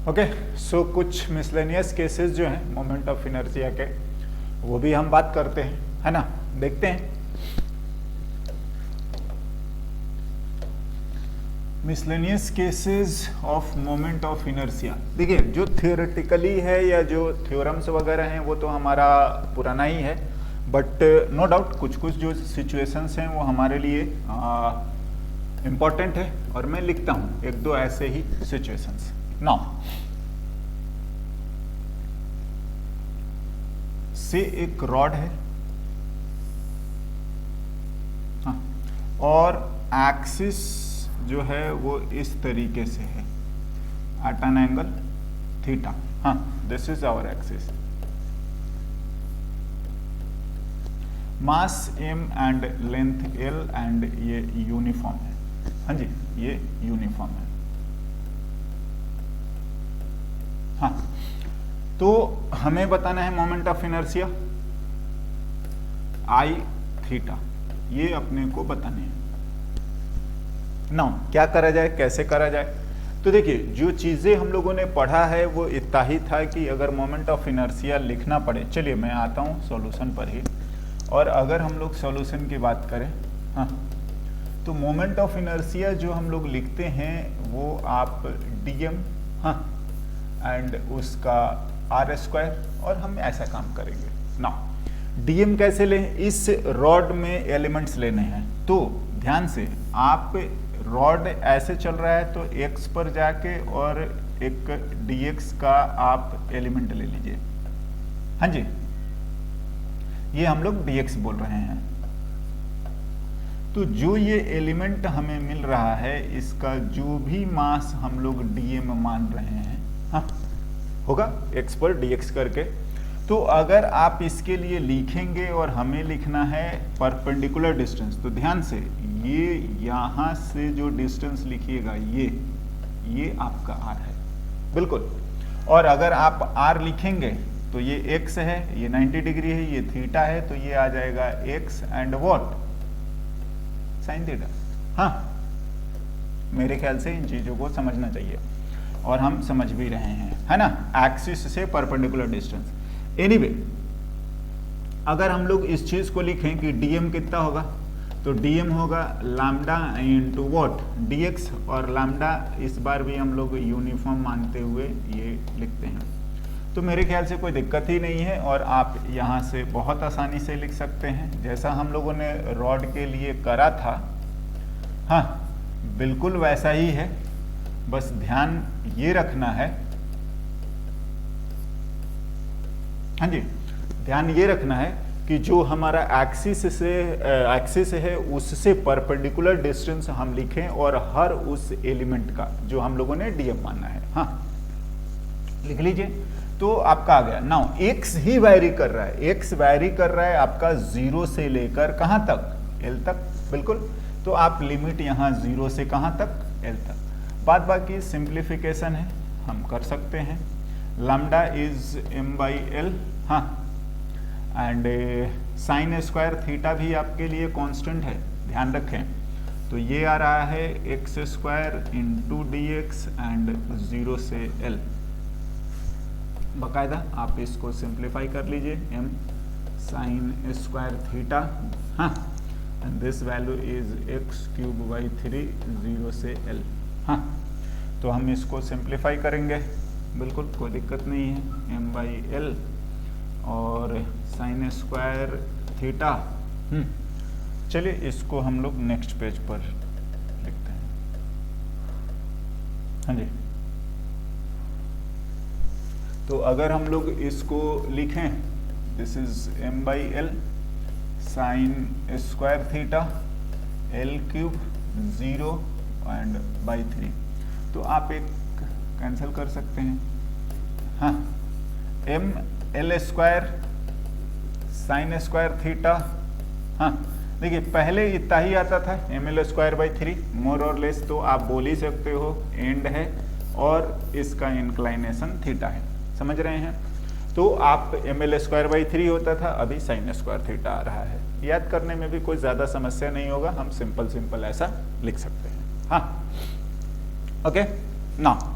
Okay, सो कुछ miscellaneous cases जो हैं मोमेंट ऑफ इनर्शिया के, वो भी हम बात करते हैं, है ना। देखते हैं miscellaneous cases of moment of inertia. देखिए, जो थियोरेटिकली है या जो थ्योरम्स वगैरह हैं वो तो हमारा पुराना ही है, बट नो डाउट कुछ कुछ जो सिचुएशंस हैं वो हमारे लिए इम्पॉर्टेंट है, और मैं लिखता हूं एक दो ऐसे ही सिचुएशंस। नाउ से एक रॉड है, हाँ, और एक्सिस जो है वो इस तरीके से है एट एन एंगल थीटा। हाँ, this is our axis. Mass m and length l and ये यूनिफॉर्म है। हाँ जी, ये यूनिफॉर्म है। हाँ, तो हमें बताना है moment of inertia I theta, ये अपने को बताने हैं। नाउ क्या करा जाए, कैसे करा जाए? तो देखिए, जो चीजें हम लोगों ने पढ़ा है वो इतना ही था कि अगर मोमेंट ऑफ इनर्शिया लिखना पड़े, चलिए मैं आता हूँ सॉल्यूशन पर ही, और अगर हम लोग सॉल्यूशन की बात करें, हाँ, तो मोमेंट ऑफ इनर्शिया जो हम लोग लिखते हैं वो आप dm, हाँ, एंड उसका r², और हम ऐसा काम करेंगे। नाउ dm कैसे लें? इस रॉड में एलिमेंट्स लेने हैं, तो ध्यान से, आप रॉड ऐसे चल रहा है तो x पर जाके और एक dx का आप एलिमेंट ले लीजिए। हाँ जी, ये हम लोग dx बोल रहे हैं। तो जो ये एलिमेंट हमें मिल रहा है, इसका जो भी मास हम लोग dm मान रहे हैं, हाँ, होगा x पर dx करके। तो अगर आप इसके लिए लिखेंगे और हमें लिखना है परपेंडिकुलर डिस्टेंस, तो ध्यान से ये यहाँ से जो डिस्टेंस लिखिएगा ये आपका r है, बिल्कुल। और अगर आप r लिखेंगे तो ये x है, ये 90 डिग्री है, ये थीटा है, तो ये आ जाएगा x and what, sine theta. हाँ, मेरे ख्याल से इन चीजों को समझना चाहिए, और हम समझ भी रहे हैं, है ना, एक्सिस से परपेंडिकुलर डिस्टेंस। एनीवे, अगर हम लोग इस चीज को लिखें कि dm कितना होगा, तो dm होगा लैम्डा इंटू व्हाट, dx, और लैम्डा इस बार भी हम लोग यूनिफॉर्म मानते हुए ये लिखते हैं। तो मेरे ख्याल से कोई दिक्कत ही नहीं है, और आप यहाँ से बहुत आसानी से लिख सकते हैं, जैसा हम लोगों ने रॉड के लिए करा था। हाँ, बिल्कुल वैसा ही है, बस ध्यान ये रखना है, हाँ जी, ध्यान ये रखना है कि जो हमारा एक्सिस है उससे परपेंडिकुलर डिस्टेंस हम लिखें, और हर उस एलिमेंट का जो हम लोगों ने dm माना है, हाँ, लिख लीजिए। तो आपका आ गया। नाउ x ही वैरी कर रहा है, x वैरी कर रहा है आपका 0 से लेकर कहां तक, l तक, बिल्कुल। तो आप लिमिट यहां 0 से कहां तक, l तक। बाद बाकी सिंप्लीफिकेशन है, हम कर सकते हैं। लैम्डा इज m/l, हाँ, एंड साइन स्क्वायर थीटा भी आपके लिए कांस्टेंट है, ध्यान रखें। तो ये आ रहा है x² इंटू dx एंड 0 से l। बाकायदा आप इसको सिंप्लीफाई कर लीजिए, m साइन स्क्वायर थीटा, हाँ, and this value is x³/3 0 से l। हाँ, तो हम इसको सिंप्लीफाई करेंगे, बिल्कुल कोई दिक्कत नहीं है, m/l और साइन स्क्वायर थीटा। चलिए इसको हम लोग नेक्स्ट पेज पर लिखते हैं। हाँ जी, तो अगर हम लोग इसको लिखें, this is m/l sine square theta l³ 0 and by 3, तो आप एक कैंसिल कर सकते हैं। हाँ, ml² साइन स्क्वायर थीटा, हाँ, देखिए पहले इतना ही आता था ml²/3 मोर और लेस, तो आप बोल ही सकते हो एंड है और इसका इंक्लाइनेशन थीटा है, समझ रहे हैं। तो आप ml²/3 होता था, अभी साइन स्क्वायर थीटा आ रहा है। याद करने में भी कोई ज़्यादा समस्या नहीं होगा, हम सिंपल ऐसा लिख सकते हैं। हाँ, ओके। नाउ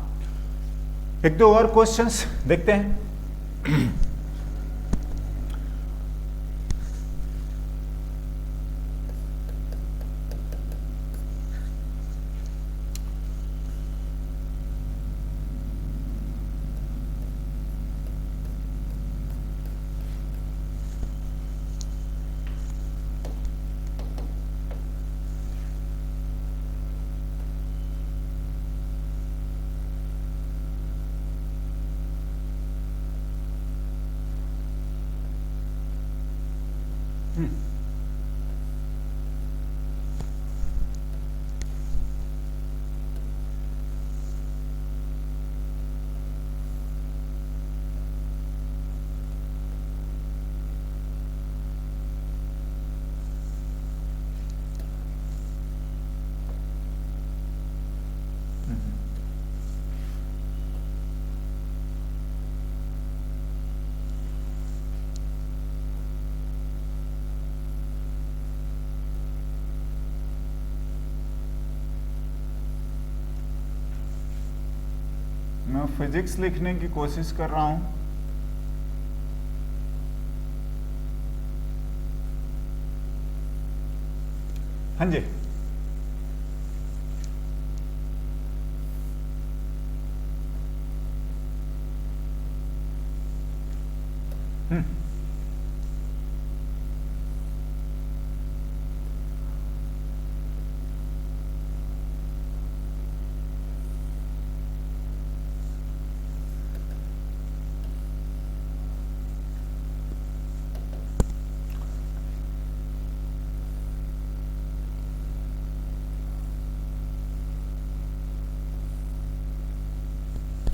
एक दो और क्वेश्चंस देखते हैं। मैं फिजिक्स लिखने की कोशिश कर रहा हूं। हाँ जी,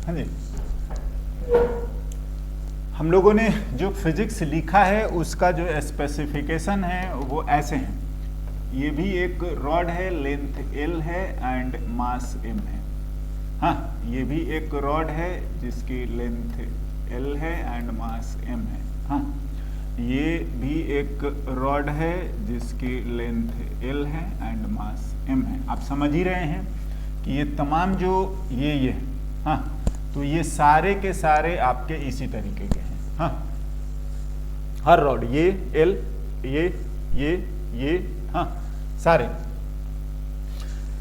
हाँ जी, हम लोगों ने जो फिजिक्स लिखा है उसका जो स्पेसिफिकेशन है वो ऐसे हैं। ये भी एक रॉड है, लेंथ L है एंड मास m है। हाँ, ये भी एक रॉड है जिसकी लेंथ L है एंड मास m है। हाँ, ये भी एक रॉड है जिसकी लेंथ L है एंड मास m है। आप समझ ही रहे हैं कि ये तमाम जो ये हाँ, तो ये सारे के सारे आपके इसी तरीके के हैं। हाँ, हर रॉड ये L, ये हाँ, सारे।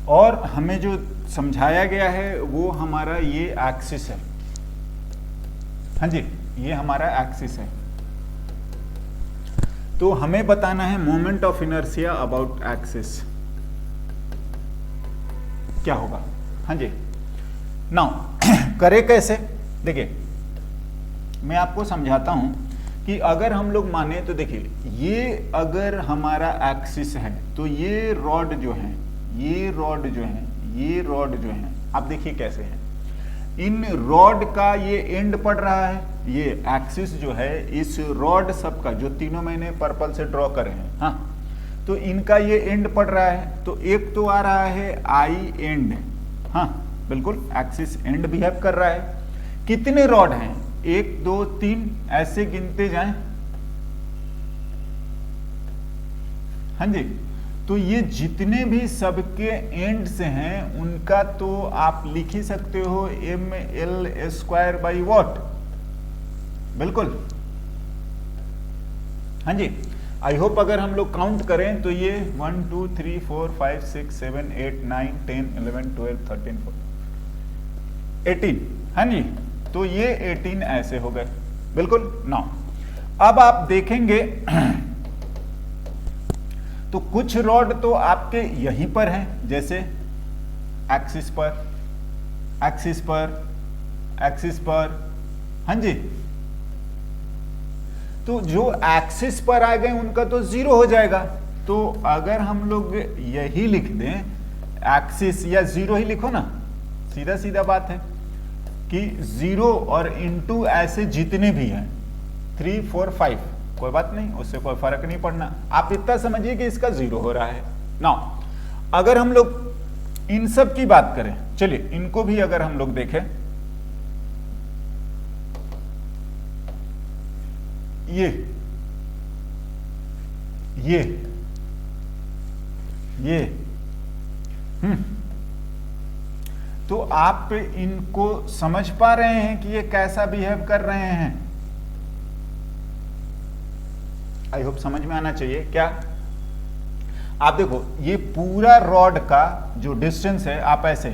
और हमें जो समझाया गया है वो हमारा ये एक्सिस है। हाँ जी, ये हमारा एक्सिस है। तो हमें बताना है moment of inertia about axis क्या होगा। हाँ जी, नाउ करे कैसे, देखिए मैं आपको समझाता हूं कि अगर हम लोग माने तो देखिए, ये अगर हमारा एक्सिस है तो ये रॉड जो है, ये रॉड जो है, आप देखिए कैसे है। इन रॉड का ये एंड पड़ रहा है, ये एक्सिस जो है इस रॉड सबका जो तीनों मैंने पर्पल से ड्रॉ करे हैं। हाँ, तो इनका ये एंड पड़ रहा है। तो एक तो आ रहा है आई एंड। हाँ बिल्कुल, एक्सिस एंड बिहेव कर रहा है। कितने रॉड हैं, 1 2 3 ऐसे गिनते जाएं। हाँ जी, तो ये जितने भी सबके एंड से हैं उनका तो आप लिख ही सकते हो ml² बाई वॉट। बिल्कुल, हाँ जी। आई होप अगर हम लोग काउंट करें तो ये 1 2 3 4 5 6 7 8 9 10 11 12 13 14 18। हाँ जी, तो ये 18 ऐसे हो गए। बिल्कुल। नाउ अब आप देखेंगे तो कुछ रॉड तो आपके यहीं पर हैं, जैसे एक्सिस पर, एक्सिस पर, एक्सिस पर। हाँ जी, तो जो एक्सिस पर आ गए उनका तो 0 हो जाएगा। तो अगर हम लोग यही लिख दें एक्सिस, या 0 ही लिखो ना, सीधा सीधा बात है कि 0 और इंटू ऐसे जितने भी हैं 3 4 5, कोई बात नहीं, उससे कोई फर्क नहीं पड़ना। आप इतना समझिए कि इसका 0 हो रहा है। नाउ अगर हम लोग इन सब की बात करें, चलिए इनको भी अगर हम लोग देखें, ये तो आप इनको समझ पा रहे हैं कि ये कैसा बिहेव कर रहे हैं? आई होप समझ में आना चाहिए। क्या आप देखो, ये पूरा रॉड का जो डिस्टेंस है, आप ऐसे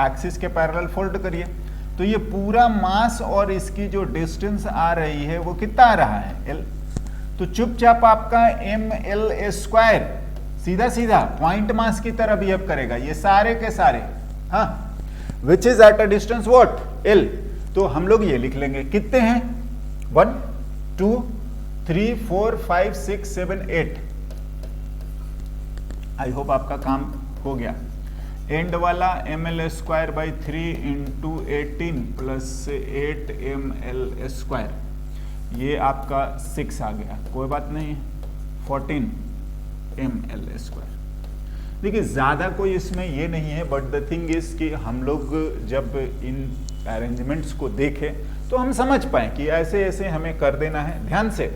एक्सिस के पैरेलल फोल्ड करिए, तो ये पूरा मास और इसकी जो डिस्टेंस आ रही है वो कितना आ रहा है? L। तो चुपचाप आपका ml स्क्वायर सीधा सीधा पॉइंट मास की तरह बिहेव करेगा, ये सारे के सारे, हाँ, which is at a distance what? L। तो हम लोग ये लिख लेंगे, कितने हैं? 1 2 3 4 5 6 7 8। आई होप आपका काम हो गया। एंड वाला ml square by 3 into 18 plus 8 ml square, ये आपका 6 आ गया, कोई बात नहीं, 14 ml स्क्वायर। देखिए ज़्यादा कोई इसमें ये नहीं है, बट द थिंग इज कि हम लोग जब इन अरेंजमेंट्स को देखें तो हम समझ पाए कि ऐसे ऐसे हमें कर देना है। ध्यान से,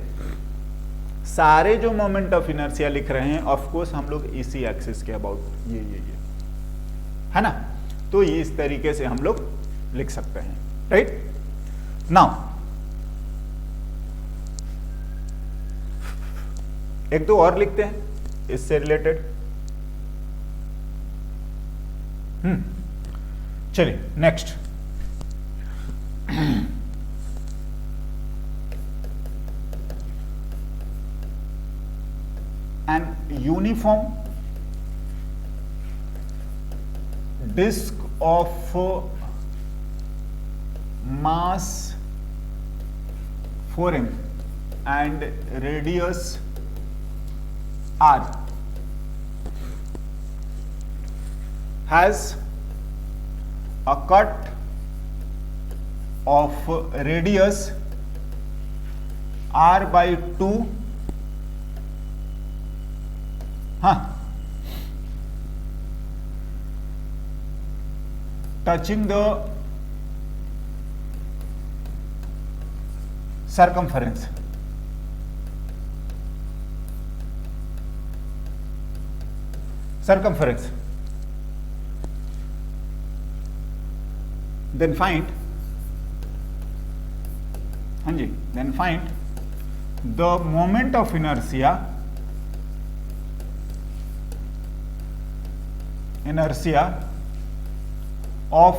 सारे जो मोमेंट ऑफ इनर्शिया लिख रहे हैं, ऑफ कोर्स हम लोग इसी एक्सिस के अबाउट ये है ना, तो ये इस तरीके से हम लोग लिख सकते हैं, राइट। नाउ एक दो और लिखते हैं इससे रिलेटेड। चलिए next. An uniform disk of mass 4m and radius r has a cut of radius r by 2, हाँ, touching the circumference. Then find, हाँ जी, then find the moment of inertia of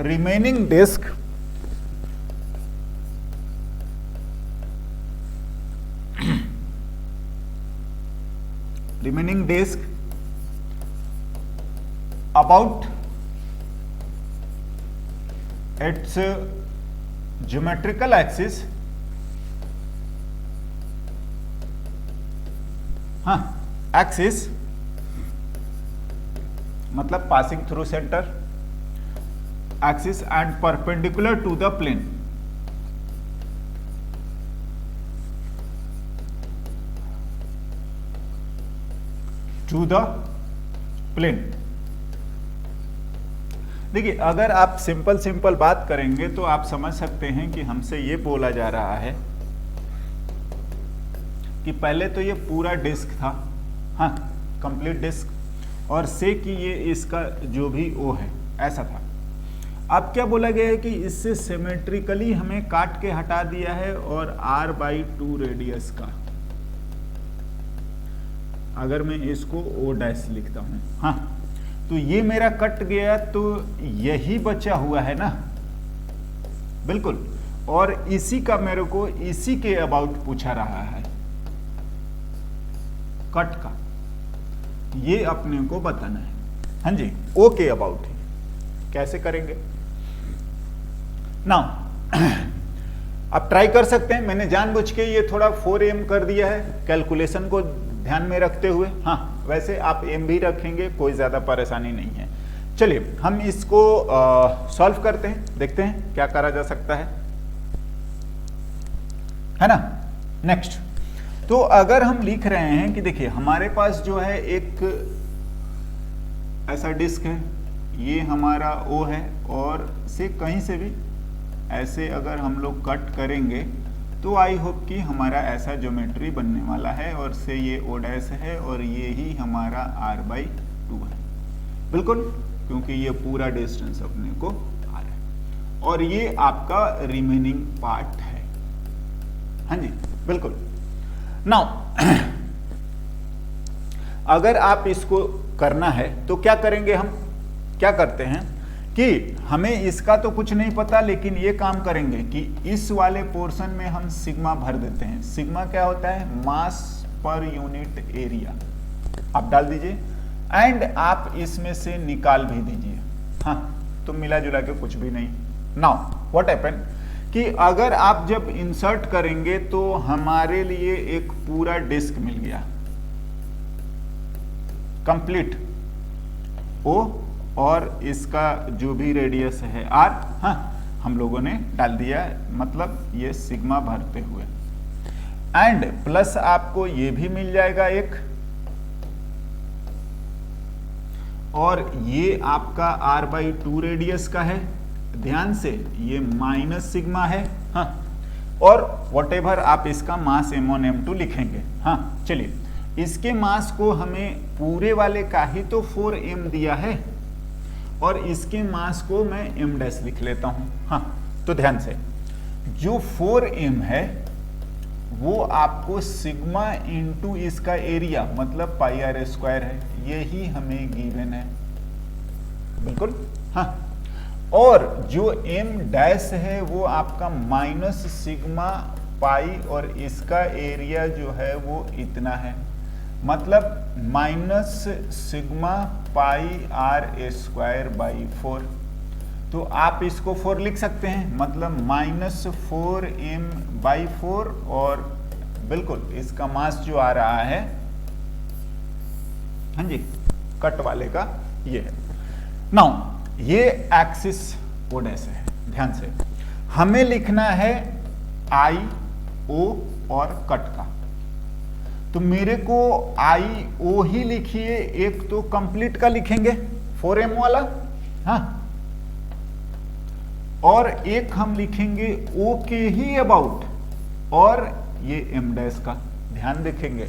remaining disk about its geometrical axis, हाँ, axis मतलब passing through centre, axis and perpendicular to the plane. देखिए, अगर आप simple बात करेंगे तो आप समझ सकते हैं कि हमसे ये बोला जा रहा है कि पहले तो ये पूरा डिस्क था, हाँ, कंप्लीट डिस्क, और से कि ये इसका जो भी ओ है ऐसा था। अब क्या बोला गया है कि इससे सिमेट्रिकली हमें काट के हटा दिया है, और r/2 रेडियस का, अगर मैं इसको O' लिखता हूं, हाँ, तो ये मेरा कट गया, तो यही बचा हुआ है ना, बिल्कुल, और इसी का मेरे को इसी के अबाउट पूछा रहा है, कट का, ये अपने को बताना है, हाँ जी, ओ के अबाउट है। कैसे करेंगे? नाउ आप ट्राई कर सकते हैं, मैंने जानबूझ के ये थोड़ा 4m कर दिया है कैलकुलेशन को ध्यान में रखते हुए, हाँ, वैसे आप m भी रखेंगे, कोई ज्यादा परेशानी नहीं है। चलिए हम इसको सॉल्व करते हैं, देखते हैं क्या करा जा सकता है ना। नेक्स्ट, तो अगर हम लिख रहे हैं कि देखिए हमारे पास जो है एक ऐसा डिस्क है, ये हमारा O है, और से कहीं से भी ऐसे अगर हम लोग कट करेंगे तो आई होप कि हमारा ऐसा ज्योमेट्री बनने वाला है, और से ये O' है, और ये ही हमारा r/2 है, बिल्कुल क्योंकि ये पूरा डिस्टेंस अपने को आ रहा है और ये आपका रिमेनिंग पार्ट है। हाँ जी बिल्कुल। नाउ अगर आप इसको करना है तो क्या करेंगे, हम क्या करते हैं कि हमें इसका तो कुछ नहीं पता, लेकिन ये काम करेंगे कि इस वाले पोर्शन में हम सिग्मा भर देते हैं। सिग्मा क्या होता है, मास पर यूनिट एरिया। आप डाल दीजिए एंड आप इसमें से निकाल भी दीजिए। हाँ तो मिला जुला के कुछ भी नहीं। नाउ व्हाट हैपन कि अगर आप जब इंसर्ट करेंगे तो हमारे लिए एक पूरा डिस्क मिल गया कंप्लीट ओ, और इसका जो भी रेडियस है आर, हाँ हम लोगों ने डाल दिया है, मतलब ये सिग्मा भरते हुए एंड प्लस आपको ये भी मिल जाएगा एक, और ये आपका r/2 रेडियस का है, ध्यान से ये माइनस सिग्मा है। हाँ और व्हाटएवर आप इसका मास m1 m2 लिखेंगे। हाँ चलिए, इसके मास को हमें पूरे वाले का ही तो 4m दिया है और इसके मास को मैं m' लिख लेता हूं। हाँ तो ध्यान से, जो 4m है वो आपको सिग्मा इंटू इसका एरिया मतलब πr² है, यही हमें गिवन है बिल्कुल। हाँ और जो m' है वो आपका माइनस सिग्मा पाई और इसका एरिया जो है वो इतना है, मतलब माइनस सिग्मा पाई r²/4। तो आप इसको 4 लिख सकते हैं, मतलब -4m/4 और बिल्कुल इसका मास जो आ रहा है, हाँ जी कट वाले का ये है। नाउ ये एक्सिस ओडेस है, ध्यान से हमें लिखना है आई ओ और कट का, तो मेरे को आई ओ ही लिखिए, एक तो कंप्लीट का लिखेंगे 4m वाला, हाँ और एक हम लिखेंगे ओ के ही अबाउट और ये m' का। ध्यान देखेंगे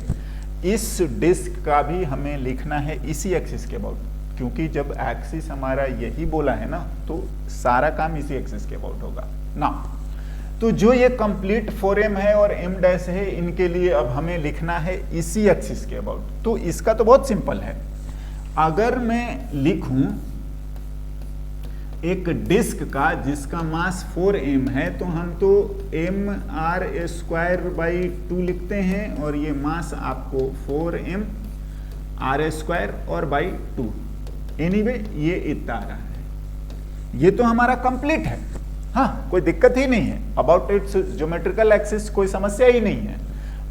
इस डिस्क का भी हमें लिखना है इसी एक्सिस के अबाउट, क्योंकि जब एक्सिस हमारा यही बोला है ना तो सारा काम इसी एक्सिस के अबाउट होगा ना। तो जो ये कंप्लीट 4m है और m' है, इनके लिए अब हमें लिखना है इसी एक्सिस के अबाउट। तो इसका तो बहुत सिंपल है, अगर मैं लिखूं एक डिस्क का जिसका मास 4m है तो हम तो mr² लिखते हैं और ये मास आपको 4m r² और /2। एनीवे ये इतना आ रहा है, ये तो हमारा कंप्लीट है। हाँ कोई दिक्कत ही नहीं है, अबाउट इट्स ज्योमेट्रिकल एक्सिस कोई समस्या ही नहीं है।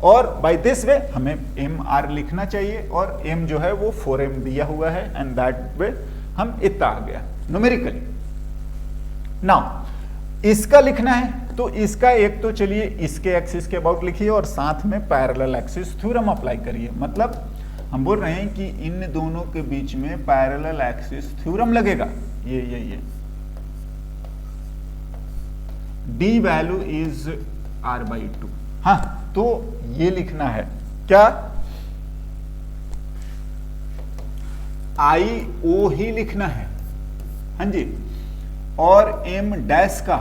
और बाय दिस वे हमें mr लिखना चाहिए और m जो है वो 4m दिया हुआ है एंड दैट वे हम इतना आ गया न्यूमेरिकली। नाउ इसका लिखना है तो इसका एक तो चलिए इसके एक्सिस के अबाउट लिखिए और साथ में पैरेलल एक्सिस थ्योरम अप्लाई करिए, मतलब हम बोल रहे हैं कि इन दोनों के बीच में पैरेलल एक्सिस थ्योरम लगेगा। ये d वैल्यू इज r/2। हाँ तो ये लिखना है क्या, आई ओ ही लिखना है, हाँ जी, और m' का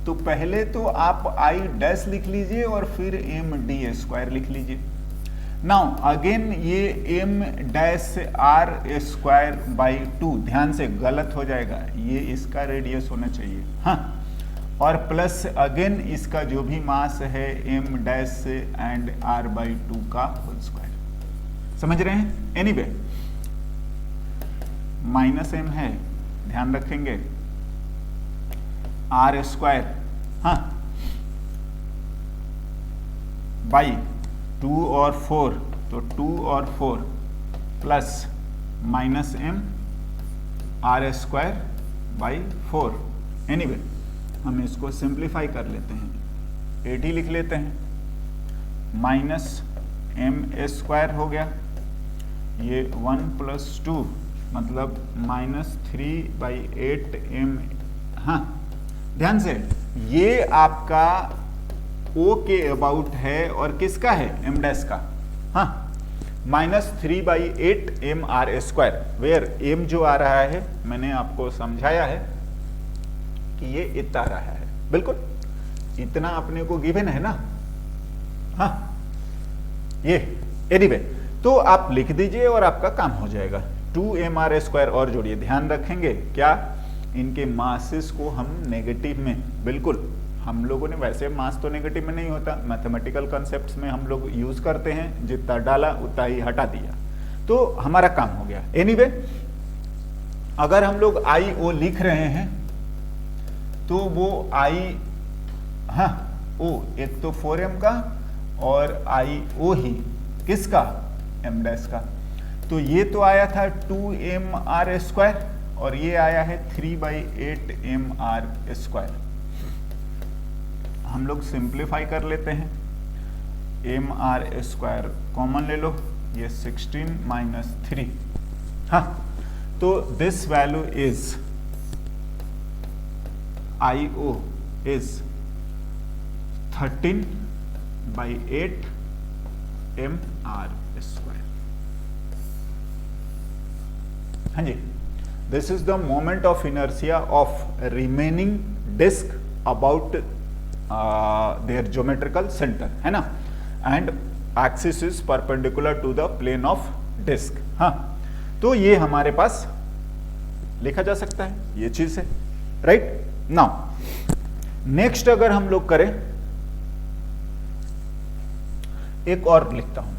तो पहले तो आप i' लिख लीजिए और फिर md² लिख लीजिए। नाउ अगेन ये m'(r²/2), ध्यान से गलत हो जाएगा, ये इसका रेडियस होना चाहिए। हाँ और प्लस अगेन इसका जो भी मास है m' एंड r/2 का होल स्क्वायर। समझ रहे हैं? एनीवे -m है, ध्यान रखेंगे, r², हाँ बाई 2 और 4 तो 2 और 4 प्लस -m r²/4। एनीवे हम इसको सिंप्लीफाई कर लेते हैं, 80 लिख लेते हैं, -m² हो गया, ये 1 + 2 मतलब -3/8m। हाँ ध्यान से ये आपका O के अबाउट है और किसका है, m' का। हाँ -3/8mr², वेयर m जो आ रहा है मैंने आपको समझाया है कि ये इतना रहा है, बिल्कुल इतना अपने को गिवन है ना। हाँ ये एनीवे तो आप लिख दीजिए और आपका काम हो जाएगा। 2mr² और जोड़िए, ध्यान रखेंगे क्या इनके मासेस को हम नेगेटिव में, बिल्कुल हम लोगों ने वैसे मास तो नेगेटिव में नहीं होता, मैथमेटिकल कॉन्सेप्ट्स में हम लोग यूज करते हैं, जितना डाला उतना ही हटा दिया, तो हमारा काम हो गया। एनीवे अगर हम लोग IO लिख रहे हैं तो वो O एक तो 4m का और IO ही किसका, m' का, तो ये तो आया था 2mr² और ये आया है 3/8mr²। हम लोग सिंप्लीफाई कर लेते हैं, mr² कॉमन ले लो, ये 16 - 3, हाँ तो this value is IO is 13/8mr²। हाँ जी, this is the moment of inertia of remaining disc about their geometrical centre, है ना, and axis is perpendicular to the plane of disc. हाँ तो ये हमारे पास लिखा जा सकता है, ये चीज है, राइट। नाउ नेक्स्ट अगर हम लोग करें, एक और लिखता हूं मैं,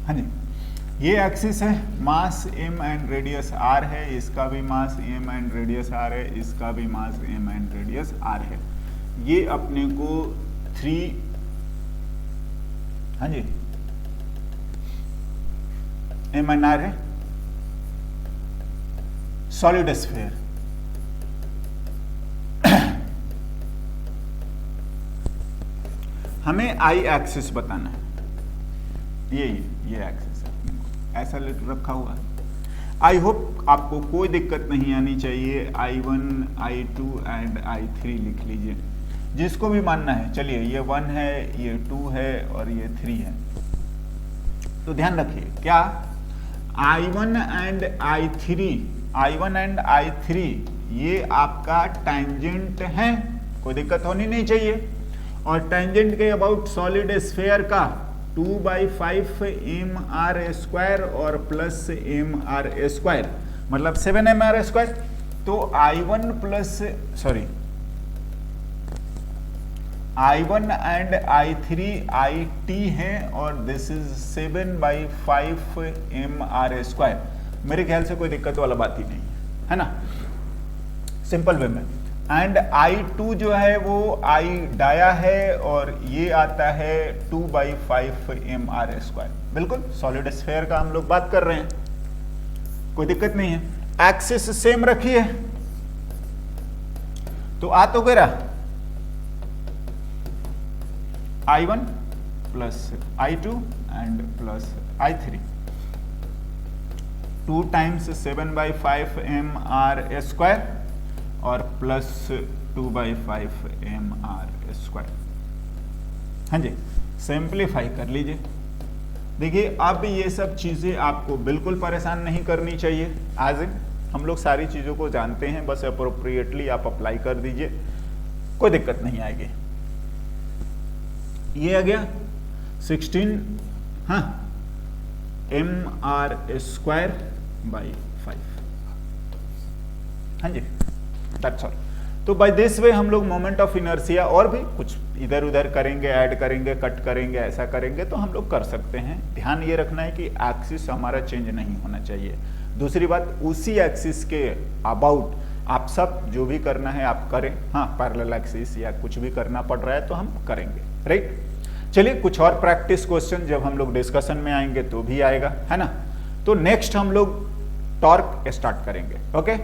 हाँ जी, ये एक्सिस है, मास m एंड रेडियस r है, इसका भी मास m एंड रेडियस r है, इसका भी मास m एंड रेडियस r है। ये अपने को 3, हाँ जी m एंड r है, सॉलिड स्फीयर। हमें I एक्सिस बताना है, ये एक्सिस है, ऐसा रखा हुआ है। आई होप आपको कोई दिक्कत नहीं आनी चाहिए। I1, I2 एंड I3 लिख लीजिए, जिसको भी मानना है। चलिए ये 1 है, ये 2 है और ये 3 है। तो ध्यान रखिए क्या I1 एंड I3 ये आपका टैंजेंट है, कोई दिक्कत होनी नहीं चाहिए। और टैंजेंट के अबाउट सॉलिड स्फीयर का 2/5mr² और प्लस mr², मतलब 7mr²। तो I1 एंड I3 IT है और दिस इज 7/5mr²। मेरे ख्याल से कोई दिक्कत वाला बात ही नहीं है ना, सिंपल वे में। एंड I2 जो है वो I डाया है और ये आता है 2/5mr²। बिल्कुल सॉलिड स्फीयर का हम लोग बात कर रहे हैं, कोई दिक्कत नहीं है। एक्सिस सेम रखिए, तो आ तो गया I1 plus I2 and plus I3, 2 times 7/5mr² और प्लस 2/5mr²। हाँ जी, सिंप्लीफाई कर लीजिए। देखिए अब ये सब चीजें आपको बिल्कुल परेशान नहीं करनी चाहिए। आज हम लोग सारी चीजों को जानते हैं, बस अप्रोप्रिएटली आप अप्लाई कर दीजिए, कोई दिक्कत नहीं आएगी। ये आ गया 16 हाँ mr²/5। हाँ जी दैट्स ऑल। तो बाय दिस वे हम लोग मोमेंट ऑफ इनर्शिया और भी कुछ इधर उधर करेंगे, ऐड करेंगे, कट करेंगे, ऐसा करेंगे तो हम लोग कर सकते हैं। ध्यान ये रखना है कि एक्सिस हमारा चेंज नहीं होना चाहिए। दूसरी बात, उसी एक्सिस के अबाउट आप सब जो भी करना है आप करें। हाँ, पैरेलल एक्सिस या कुछ भी करना पड़ रहा है तो हम करेंगे, राइट। चलिए कुछ और प्रैक्टिस क्वेश्चन जब हम लोग डिस्कशन में आएंगे तो भी आएगा, है ना। तो नेक्स्ट हम लोग टॉर्क स्टार्ट करेंगे। ओके।